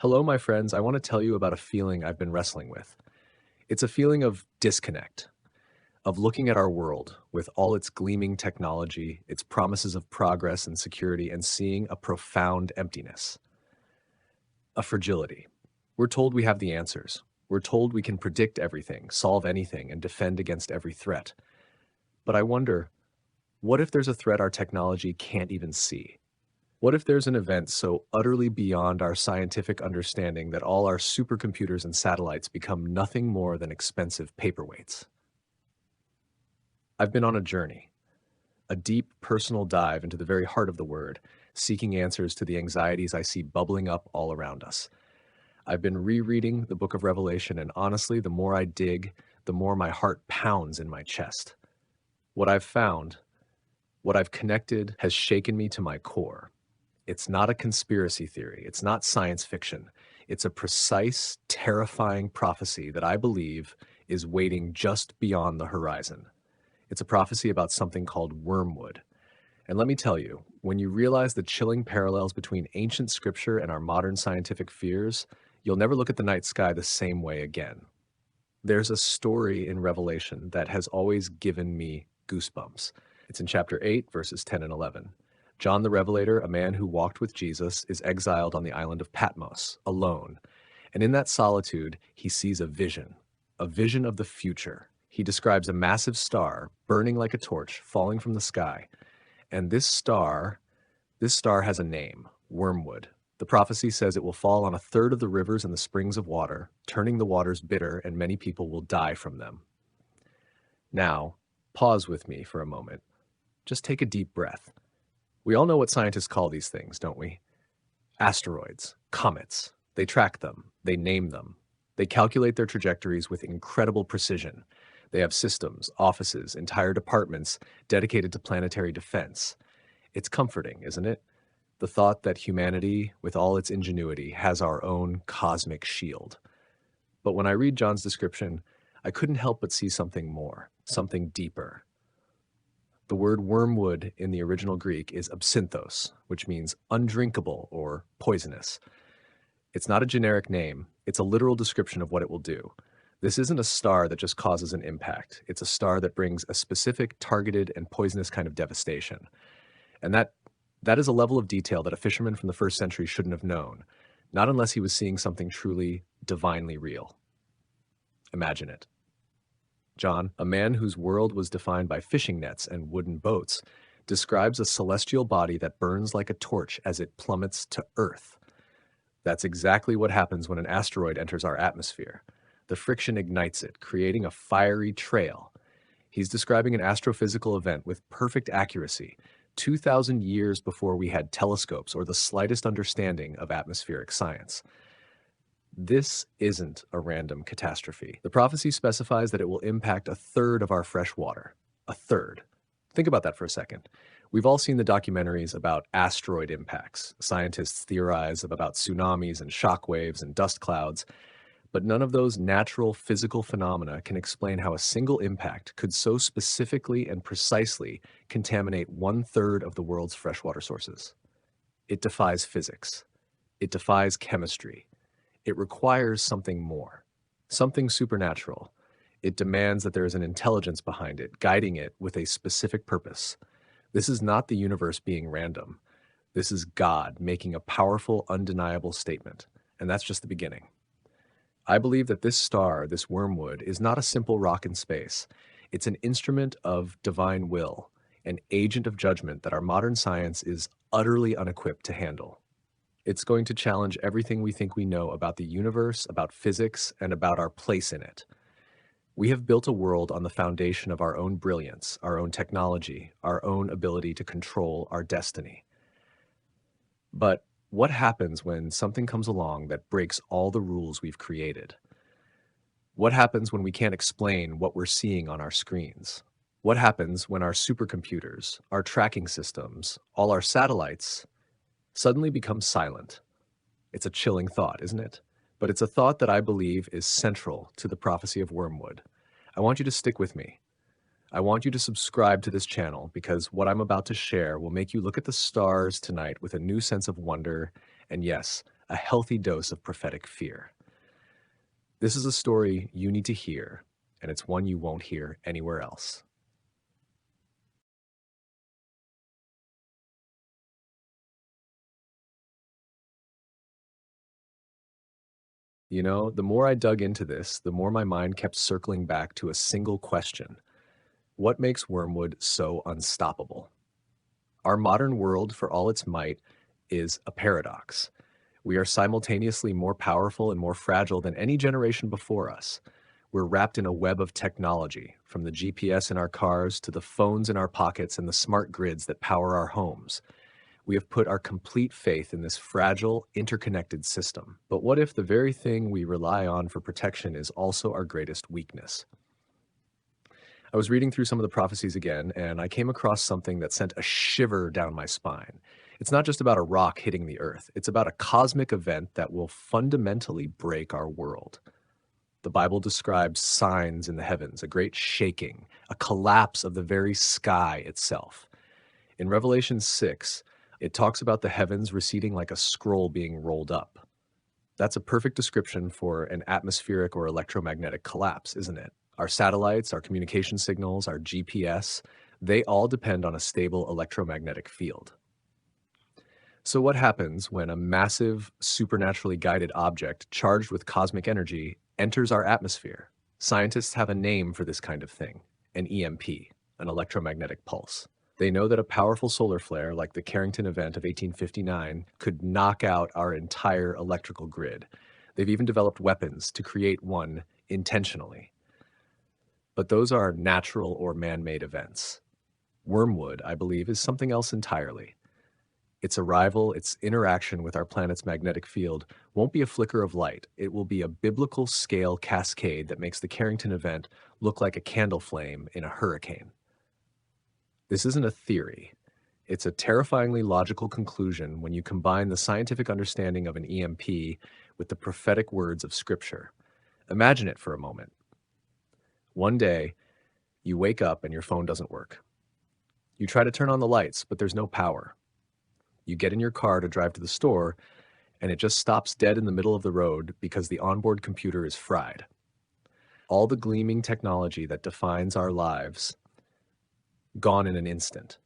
Hello, my friends. I want to tell you about a feeling I've been wrestling with. It's a feeling of disconnect, of looking at our world with all its gleaming technology, its promises of progress and security, and seeing a profound emptiness, a fragility. We're told we have the answers. We're told we can predict everything, solve anything, and defend against every threat. But I wonder, what if there's a threat our technology can't even see? What if there's an event so utterly beyond our scientific understanding that all our supercomputers and satellites become nothing more than expensive paperweights? I've been on a journey, a deep personal dive into the very heart of the word, seeking answers to the anxieties I see bubbling up all around us. I've been rereading the book of Revelation, and honestly, the more I dig, the more my heart pounds in my chest. What I've found, what I've connected, has shaken me to my core. It's not a conspiracy theory. It's not science fiction. It's a precise, terrifying prophecy that I believe is waiting just beyond the horizon. It's a prophecy about something called wormwood. And let me tell you, when you realize the chilling parallels between ancient scripture and our modern scientific fears, you'll never look at the night sky the same way again. There's a story in Revelation that has always given me goosebumps. It's in chapter 8, verses 10 and 11. John the Revelator, a man who walked with Jesus, is exiled on the island of Patmos, alone. And in that solitude, he sees a vision of the future. He describes a massive star, burning like a torch, falling from the sky. And this star has a name, Wormwood. The prophecy says it will fall on a third of the rivers and the springs of water, turning the waters bitter, and many people will die from them. Now, pause with me for a moment. Just take a deep breath. We all know what scientists call these things, don't we? Asteroids, comets. They track them, they name them. They calculate their trajectories with incredible precision. They have systems, offices, entire departments dedicated to planetary defense. It's comforting, isn't it? The thought that humanity, with all its ingenuity, has our own cosmic shield. But when I read John's description, I couldn't help but see something more, something deeper. The word wormwood in the original Greek is absinthos, which means undrinkable or poisonous. It's not a generic name, it's a literal description of what it will do. This isn't a star that just causes an impact. It's a star that brings a specific, targeted, and poisonous kind of devastation. And that is a level of detail that a fisherman from the first century shouldn't have known, not unless he was seeing something truly divinely real. Imagine it. John, a man whose world was defined by fishing nets and wooden boats, describes a celestial body that burns like a torch as it plummets to Earth. That's exactly what happens when an asteroid enters our atmosphere. The friction ignites it, creating a fiery trail. He's describing an astrophysical event with perfect accuracy, 2,000 years before we had telescopes or the slightest understanding of atmospheric science. This isn't a random catastrophe. The prophecy specifies that it will impact a third of our fresh water. A third. Think about that for a second. We've all seen the documentaries about asteroid impacts. Scientists theorize about tsunamis and shock waves and dust clouds, but none of those natural physical phenomena can explain how a single impact could so specifically and precisely contaminate 1/3 of the world's freshwater sources. It defies physics. It defies chemistry. It requires something more, something supernatural. It demands that there is an intelligence behind it, guiding it with a specific purpose. This is not the universe being random. This is God making a powerful, undeniable statement. And that's just the beginning. I believe that this star, this wormwood, is not a simple rock in space. It's an instrument of divine will, an agent of judgment that our modern science is utterly unequipped to handle. It's going to challenge everything we think we know about the universe, about physics, and about our place in it. We have built a world on the foundation of our own brilliance, our own technology, our own ability to control our destiny. But what happens when something comes along that breaks all the rules we've created? What happens when we can't explain what we're seeing on our screens? What happens when our supercomputers, our tracking systems, all our satellites suddenly become silent? It's a chilling thought, isn't it? But it's a thought that I believe is central to the prophecy of Wormwood. I want you to stick with me. I want you to subscribe to this channel because what I'm about to share will make you look at the stars tonight with a new sense of wonder and, yes, a healthy dose of prophetic fear. This is a story you need to hear, and it's one you won't hear anywhere else. You know, the more I dug into this, the more my mind kept circling back to a single question. What makes Wormwood so unstoppable? Our modern world, for all its might, is a paradox. We are simultaneously more powerful and more fragile than any generation before us. We're wrapped in a web of technology, from the GPS in our cars to the phones in our pockets and the smart grids that power our homes. We have put our complete faith in this fragile, interconnected system. But what if the very thing we rely on for protection is also our greatest weakness? I was reading through some of the prophecies again, and I came across something that sent a shiver down my spine. It's not just about a rock hitting the earth, it's about a cosmic event that will fundamentally break our world. The Bible describes signs in the heavens, a great shaking, a collapse of the very sky itself. In Revelation 6, it talks about the heavens receding like a scroll being rolled up. That's a perfect description for an atmospheric or electromagnetic collapse, isn't it? Our satellites, our communication signals, our GPS, they all depend on a stable electromagnetic field. So what happens when a massive, supernaturally guided object charged with cosmic energy enters our atmosphere? Scientists have a name for this kind of thing, an EMP, an electromagnetic pulse. They know that a powerful solar flare, like the Carrington event of 1859, could knock out our entire electrical grid. They've even developed weapons to create one intentionally. But those are natural or man-made events. Wormwood, I believe, is something else entirely. Its arrival, its interaction with our planet's magnetic field won't be a flicker of light. It will be a biblical scale cascade that makes the Carrington event look like a candle flame in a hurricane. This isn't a theory. It's a terrifyingly logical conclusion when you combine the scientific understanding of an EMP with the prophetic words of Scripture. Imagine it for a moment. One day, you wake up and your phone doesn't work. You try to turn on the lights, but there's no power. You get in your car to drive to the store, and it just stops dead in the middle of the road because the onboard computer is fried. All the gleaming technology that defines our lives, gone in an instant.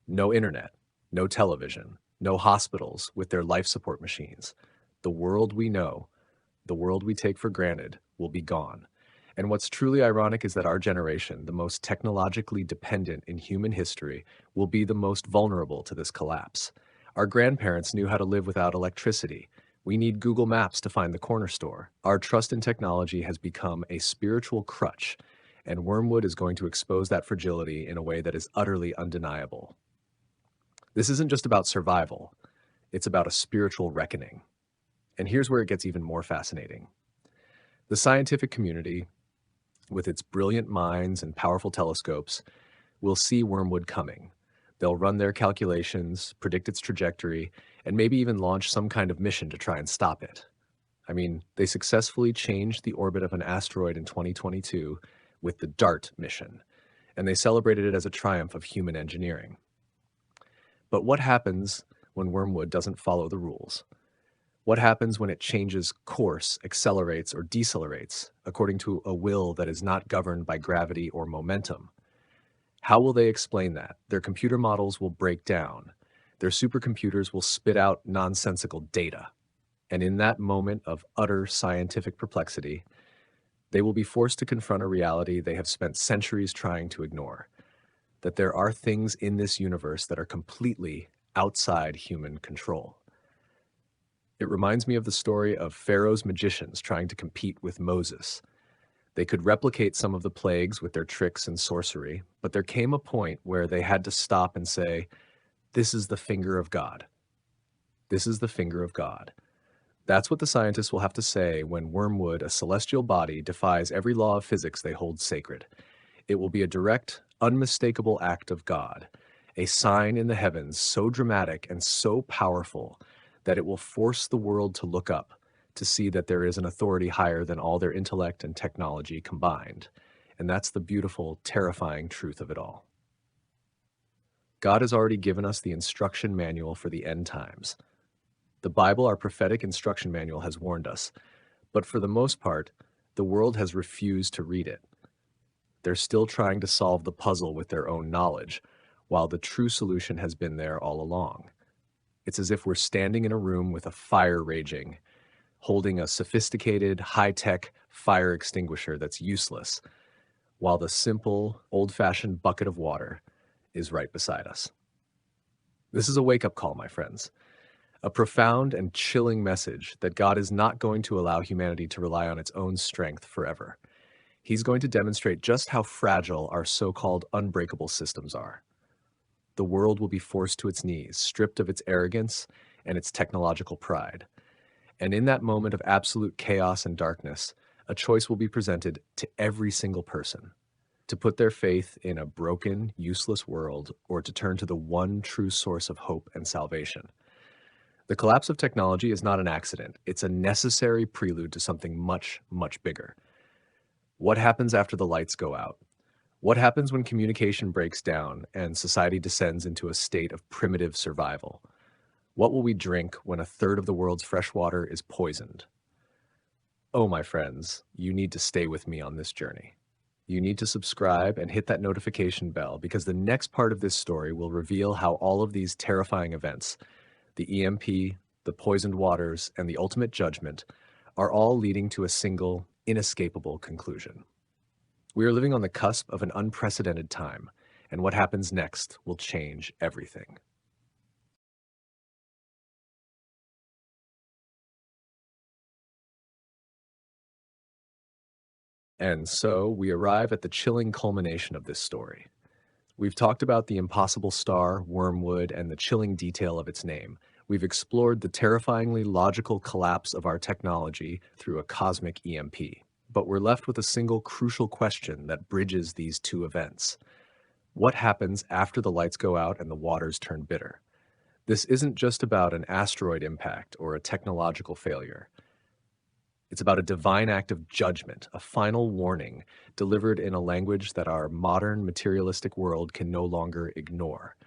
No internet, no television, no hospitals with their life support machines. The world we know, the world we take for granted, will be gone. And what's truly ironic is that our generation, the most technologically dependent in human history, will be the most vulnerable to this collapse. Our grandparents knew how to live without electricity. We need Google Maps to find the corner store. Our trust in technology has become a spiritual crutch, and Wormwood is going to expose that fragility in a way that is utterly undeniable. This isn't just about survival, it's about a spiritual reckoning. And here's where it gets even more fascinating. The scientific community, with its brilliant minds and powerful telescopes, will see Wormwood coming. They'll run their calculations, predict its trajectory, and maybe even launch some kind of mission to try and stop it. I mean, they successfully changed the orbit of an asteroid in 2022 with the DART mission, and they celebrated it as a triumph of human engineering. But what happens when Wormwood doesn't follow the rules? What happens when it changes course, accelerates, or decelerates according to a will that is not governed by gravity or momentum? How will they explain that? Their computer models will break down. Their supercomputers will spit out nonsensical data. And in that moment of utter scientific perplexity, they will be forced to confront a reality they have spent centuries trying to ignore, that there are things in this universe that are completely outside human control. It reminds me of the story of Pharaoh's magicians trying to compete with Moses. They could replicate some of the plagues with their tricks and sorcery, but there came a point where they had to stop and say, "This is the finger of God. This is the finger of God." That's what the scientists will have to say when Wormwood, a celestial body, defies every law of physics they hold sacred. It will be a direct, unmistakable act of God, a sign in the heavens so dramatic and so powerful that it will force the world to look up, to see that there is an authority higher than all their intellect and technology combined. And that's the beautiful, terrifying truth of it all. God has already given us the instruction manual for the end times. The Bible, our prophetic instruction manual, has warned us, but for the most part, the world has refused to read it. They're still trying to solve the puzzle with their own knowledge, while the true solution has been there all along. It's as if we're standing in a room with a fire raging, holding a sophisticated, high-tech fire extinguisher that's useless, while the simple, old-fashioned bucket of water is right beside us. This is a wake-up call, my friends. A profound and chilling message that God is not going to allow humanity to rely on its own strength forever. He's going to demonstrate just how fragile our so-called unbreakable systems are. The world will be forced to its knees, stripped of its arrogance and its technological pride. And in that moment of absolute chaos and darkness, a choice will be presented to every single person: to put their faith in a broken, useless world, or to turn to the one true source of hope and salvation. The collapse of technology is not an accident. It's a necessary prelude to something much, much bigger. What happens after the lights go out? What happens when communication breaks down and society descends into a state of primitive survival? What will we drink when a third of the world's fresh water is poisoned? Oh, my friends, you need to stay with me on this journey. You need to subscribe and hit that notification bell, because the next part of this story will reveal how all of these terrifying events, the EMP, the poisoned waters, and the ultimate judgment, are all leading to a single, inescapable conclusion. We are living on the cusp of an unprecedented time, and what happens next will change everything. And so we arrive at the chilling culmination of this story. We've talked about the impossible star, Wormwood, and the chilling detail of its name. We've explored the terrifyingly logical collapse of our technology through a cosmic EMP. But we're left with a single crucial question that bridges these two events. What happens after the lights go out and the waters turn bitter? This isn't just about an asteroid impact or a technological failure. It's about a divine act of judgment, a final warning delivered in a language that our modern materialistic world can no longer ignore.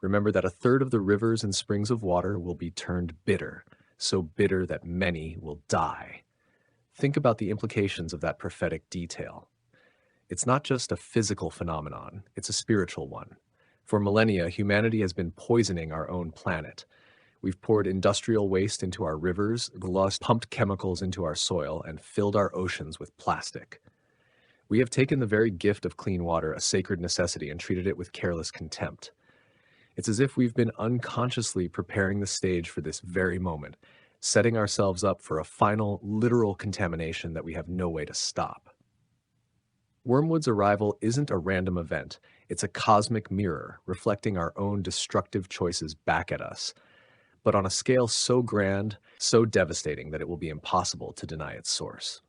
Remember that a third of the rivers and springs of water will be turned bitter, so bitter that many will die. Think about the implications of that prophetic detail. It's not just a physical phenomenon, it's a spiritual one. For millennia, humanity has been poisoning our own planet. We've poured industrial waste into our rivers, pumped chemicals into our soil, and filled our oceans with plastic. We have taken the very gift of clean water, a sacred necessity, and treated it with careless contempt. It's as if we've been unconsciously preparing the stage for this very moment, setting ourselves up for a final, literal contamination that we have no way to stop. Wormwood's arrival isn't a random event. It's a cosmic mirror, reflecting our own destructive choices back at us, but on a scale so grand, so devastating that it will be impossible to deny its source.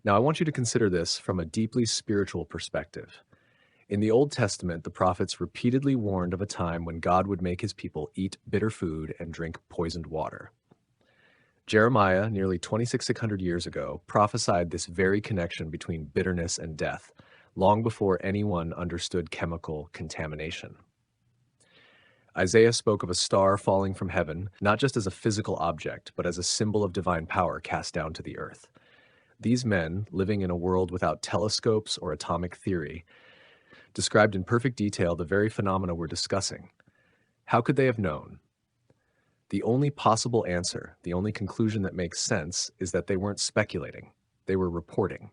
Now, I want you to consider this from a deeply spiritual perspective. In the Old Testament, the prophets repeatedly warned of a time when God would make his people eat bitter food and drink poisoned water. Jeremiah, nearly 2,600 years ago, prophesied this very connection between bitterness and death, long before anyone understood chemical contamination. Isaiah spoke of a star falling from heaven, not just as a physical object, but as a symbol of divine power cast down to the earth. These men, living in a world without telescopes or atomic theory, described in perfect detail the very phenomena we're discussing. How could they have known? The only possible answer, the only conclusion that makes sense, is that they weren't speculating. They were reporting.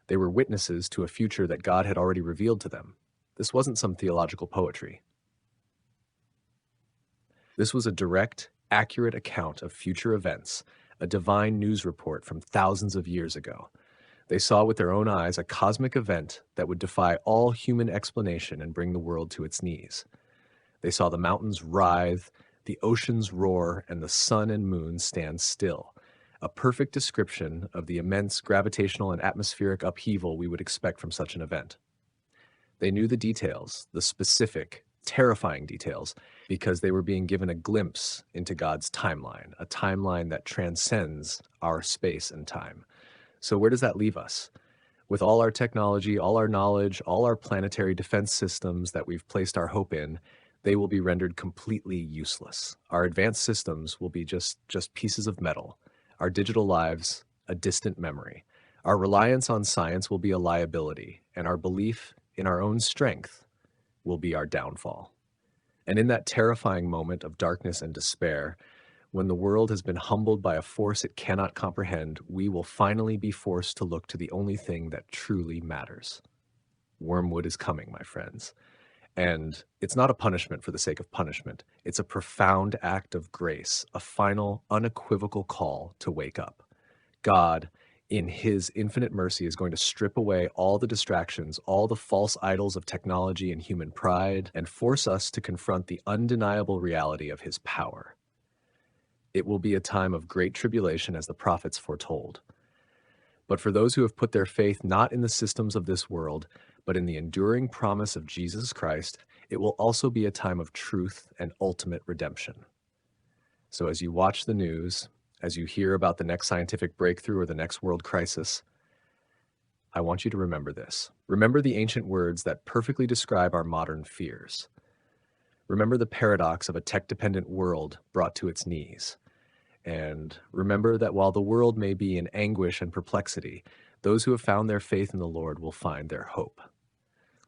They were witnesses to a future that God had already revealed to them. This wasn't some theological poetry. This was a direct, accurate account of future events, a divine news report from thousands of years ago. They saw with their own eyes a cosmic event that would defy all human explanation and bring the world to its knees. They saw the mountains writhe, the oceans roar, and the sun and moon stand still, a perfect description of the immense gravitational and atmospheric upheaval we would expect from such an event. They knew the details, the specific, terrifying details, because they were being given a glimpse into God's timeline, a timeline that transcends our space and time. So where does that leave us? With all our technology, all our knowledge, all our planetary defense systems that we've placed our hope in, they will be rendered completely useless. Our advanced systems will be just pieces of metal. Our digital lives, a distant memory. Our reliance on science will be a liability, and our belief in our own strength will be our downfall. And in that terrifying moment of darkness and despair, when the world has been humbled by a force it cannot comprehend, we will finally be forced to look to the only thing that truly matters. Wormwood is coming, my friends. And it's not a punishment for the sake of punishment. It's a profound act of grace, a final, unequivocal call to wake up. God, in his infinite mercy, is going to strip away all the distractions, all the false idols of technology and human pride, and force us to confront the undeniable reality of his power. It will be a time of great tribulation, as the prophets foretold. But for those who have put their faith not in the systems of this world, but in the enduring promise of Jesus Christ, it will also be a time of truth and ultimate redemption. So as you watch the news, as you hear about the next scientific breakthrough or the next world crisis, I want you to remember this. Remember the ancient words that perfectly describe our modern fears. Remember the paradox of a tech-dependent world brought to its knees. And remember that while the world may be in anguish and perplexity, those who have found their faith in the Lord will find their hope.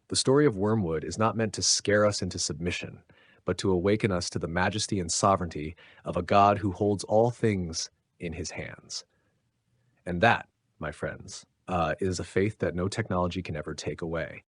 The story of Wormwood is not meant to scare us into submission, but to awaken us to the majesty and sovereignty of a God who holds all things in his hands. And that, my friends, is a faith that no technology can ever take away.